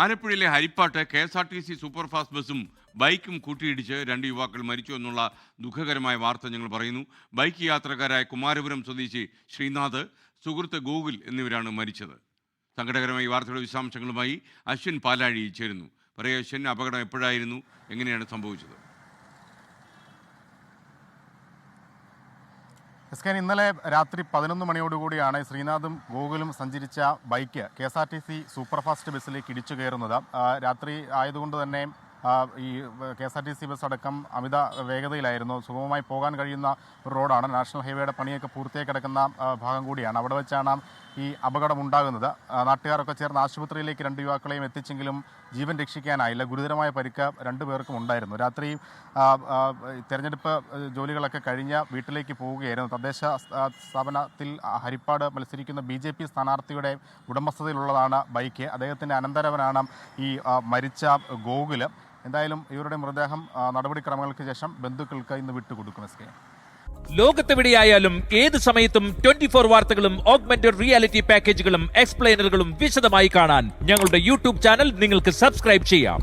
ആലപ്പുഴയിലെ ഹരിപ്പാട്ട് KSRTC superfast ബസ്സും ബൈക്കും കൂട്ടിയിടിച്ച് 2 യുവാക്കൾ മരിച്ചു എന്നുള്ള ദുഃഖകരമായ വാർത്ത ഞങ്ങൾ പറയുന്നു. ബൈക്ക് യാത്രക്കാരായ കുമാരപുരം സ്വദേശി ശ്രീനാഥ്, സുഹൃത്ത് ഗോകുൽ എന്നിവരാണ് മരിച്ചത്. സങ്കടകരമായ ഈ വാർത്തയുടെ വിശദാംശങ്ങളുമായി അശ്വിൻ പാലാഴി ചേരുന്നു. പറയൂ അശ്വിൻ, അപകടം എപ്പോഴായിരുന്നു, എങ്ങനെയാണ് സംഭവിച്ചത്? ഇന്നലെ രാത്രി 11 മണിയോടുകൂടിയാണ് ശ്രീനാഥും ഗോകുലും സഞ്ചരിച്ച ബൈക്ക് KSRTC സൂപ്പർഫാസ്റ്റ് ബസ്സിലേക്ക് ഇടിച്ചു കയറുന്നത്. രാത്രി ആയതുകൊണ്ട് തന്നെ ഈ KSRTC ബസ് അടക്കം അമിത വേഗതയിലായിരുന്നു. സുഗമമായി പോകാൻ കഴിയുന്ന ഒരു റോഡാണ്. നാഷണൽ ഹൈവേയുടെ പണിയൊക്കെ പൂർത്തിയായി കിടക്കുന്ന ഭാഗം കൂടിയാണ്. അവിടെ വെച്ചാണ് ഈ അപകടം ഉണ്ടാകുന്നത്. നാട്ടുകാരൊക്കെ ചേർന്ന് ആശുപത്രിയിലേക്ക് 2 യുവാക്കളെയും എത്തിച്ചെങ്കിലും ജീവൻ രക്ഷിക്കാനായില്ല. ഗുരുതരമായ പരിക്ക് 2 പേർക്കും ഉണ്ടായിരുന്നു. രാത്രി തെരഞ്ഞെടുപ്പ് ജോലികളൊക്കെ കഴിഞ്ഞ് വീട്ടിലേക്ക് പോവുകയായിരുന്നു. തദ്ദേശ സ്ഥാപനത്തിൽ ഹരിപ്പാട് മത്സരിക്കുന്ന BJP സ്ഥാനാർത്ഥിയുടെ ഉടമസ്ഥതയിലുള്ളതാണ് ബൈക്ക്. അദ്ദേഹത്തിൻ്റെ അനന്തരവനാണ് ഈ മരിച്ച ഗോകുൽ. എന്തായാലും ഇവരുടെ മൃതദേഹം നടപടിക്രമങ്ങൾക്ക് ശേഷം ബന്ധുക്കൾക്ക് ഇന്ന് വിട്ടുകൊടുക്കും. ലോകത്തെവിടെയായാലും ഏത് സമയത്തും 24 വാർത്തകളും ഓഗ്മെന്റഡ് റിയാലിറ്റി പാക്കേജുകളും എക്സ്പ്ലെയിനറുകളും വിശദമായി കാണാൻ ഞങ്ങളുടെ YouTube ചാനൽ നിങ്ങൾക്ക് സബ്സ്ക്രൈബ് ചെയ്യാം.